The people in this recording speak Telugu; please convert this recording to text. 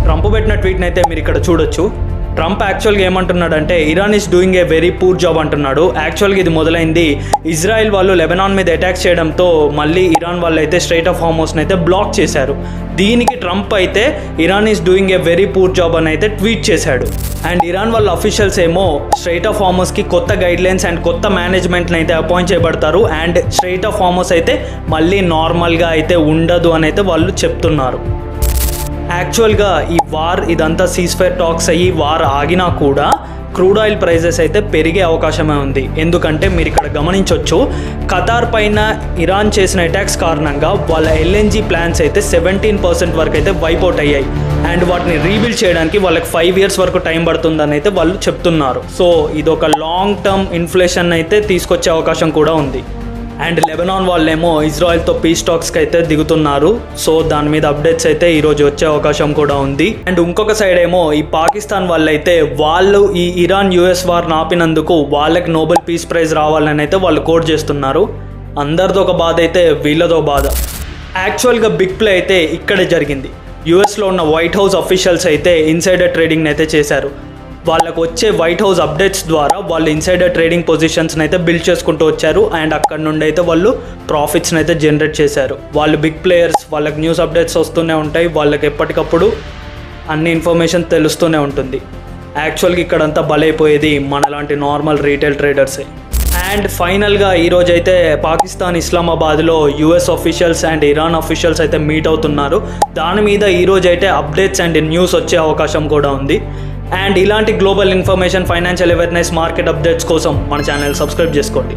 ట్రంప్ పెట్టిన ట్వీట్ని అయితే మీరు ఇక్కడ చూడొచ్చు. ట్రంప్ యాక్చువల్గా ఏమంటున్నాడంటే Iran is doing a very poor job అంటున్నాడు. యాక్చువల్గా ఇది మొదలైంది ఇజ్రాయెల్ వాళ్ళు లెబనాన్ మీద అటాక్ చేయడంతో మళ్ళీ ఇరాన్ వాళ్ళు అయితే స్ట్రైట్ ఆఫ్ హార్మోస్ని అయితే బ్లాక్ చేశారు. దీనికి ట్రంప్ అయితే Iran is doing a very poor job అని అయితే ట్వీట్ చేశాడు. అండ్ ఇరాన్ వాళ్ళ అఫీషియల్స్ ఏమో స్ట్రైట్ ఆఫ్ హార్మోస్కి కొత్త గైడ్లైన్స్ అండ్ కొత్త మేనేజ్మెంట్ని అయితే అపాయింట్ చేయబడతారు అండ్ స్ట్రైట్ ఆఫ్ హార్మోస్ అయితే మళ్ళీ నార్మల్గా అయితే ఉండదు అని అయితే వాళ్ళు చెప్తున్నారు. యాక్చువల్గా ఈ వార్ ఇదంతా సీజ్ఫైర్ టాక్స్ అయ్యి వార్ ఆగినా కూడా క్రూడ్ ఆయిల్ ప్రైజెస్ అయితే పెరిగే అవకాశమే ఉంది. ఎందుకంటే మీరు ఇక్కడ గమనించవచ్చు, ఖతార్ పైన ఇరాన్ చేసిన అటాక్స్ కారణంగా వాళ్ళ ఎల్ఎన్జీ ప్లాంట్స్ అయితే 17% వరకు అయితే వైపౌట్ అయ్యాయి అండ్ వాటిని రీబిల్డ్ చేయడానికి వాళ్ళకి 5 years వరకు టైం పడుతుందని అయితే వాళ్ళు చెప్తున్నారు. సో ఇదొక లాంగ్ టర్మ్ ఇన్ఫ్లేషన్ అయితే తీసుకొచ్చే అవకాశం కూడా ఉంది. అండ్ లెబనాన్ వాళ్ళేమో ఇజ్రాయెల్తో పీస్ టాక్స్కి అయితే దిగుతున్నారు. సో దాని మీద అప్డేట్స్ అయితే ఈరోజు వచ్చే అవకాశం కూడా ఉంది. అండ్ ఇంకొక సైడ్ ఏమో ఈ పాకిస్తాన్ వాళ్ళైతే వాళ్ళు ఈ ఇరాన్ యుఎస్ వార్ ఆపినందుకు వాళ్ళకి నోబెల్ పీస్ ప్రైజ్ రావాలని అయితే వాళ్ళు కోట్ చేస్తున్నారు. అందరితో ఒక బాధ అయితే వీళ్ళతో బాధ. యాక్చువల్గా బిగ్ ప్లే అయితే ఇక్కడే జరిగింది. యుఎస్లో ఉన్న వైట్ హౌస్ అఫీషియల్స్ అయితే ఇన్సైడర్ ట్రేడింగ్ అయితే చేశారు. వాళ్ళకు వచ్చే వైట్ హౌస్ అప్డేట్స్ ద్వారా వాళ్ళు ఇన్సైడర్ ట్రేడింగ్ పొజిషన్స్ని అయితే బిల్డ్ చేసుకుంటూ వచ్చారు అండ్ అక్కడ నుండి అయితే వాళ్ళు ప్రాఫిట్స్ని అయితే జనరేట్ చేశారు. వాళ్ళు బిగ్ ప్లేయర్స్, వాళ్ళకి న్యూస్ అప్డేట్స్ వస్తూనే ఉంటాయి, వాళ్ళకి ఎప్పటికప్పుడు అన్ని ఇన్ఫర్మేషన్ తెలుస్తూనే ఉంటుంది. యాక్చువల్గా ఇక్కడంతా బలైపోయేది మనలాంటి నార్మల్ రీటైల్ ట్రేడర్సే. అండ్ ఫైనల్గా ఈరోజు అయితే పాకిస్తాన్ ఇస్లామాబాద్లో US officials and Iran officials అయితే మీట్ అవుతున్నారు. దాని మీద ఈరోజు అయితే అప్డేట్స్ అండ్ న్యూస్ వచ్చే అవకాశం కూడా ఉంది. అండ్ ఇలాంటి global information, financial awareness, market updates కోసం మన ఛానల్ సబ్స్క్రైబ్ చేసుకోండి.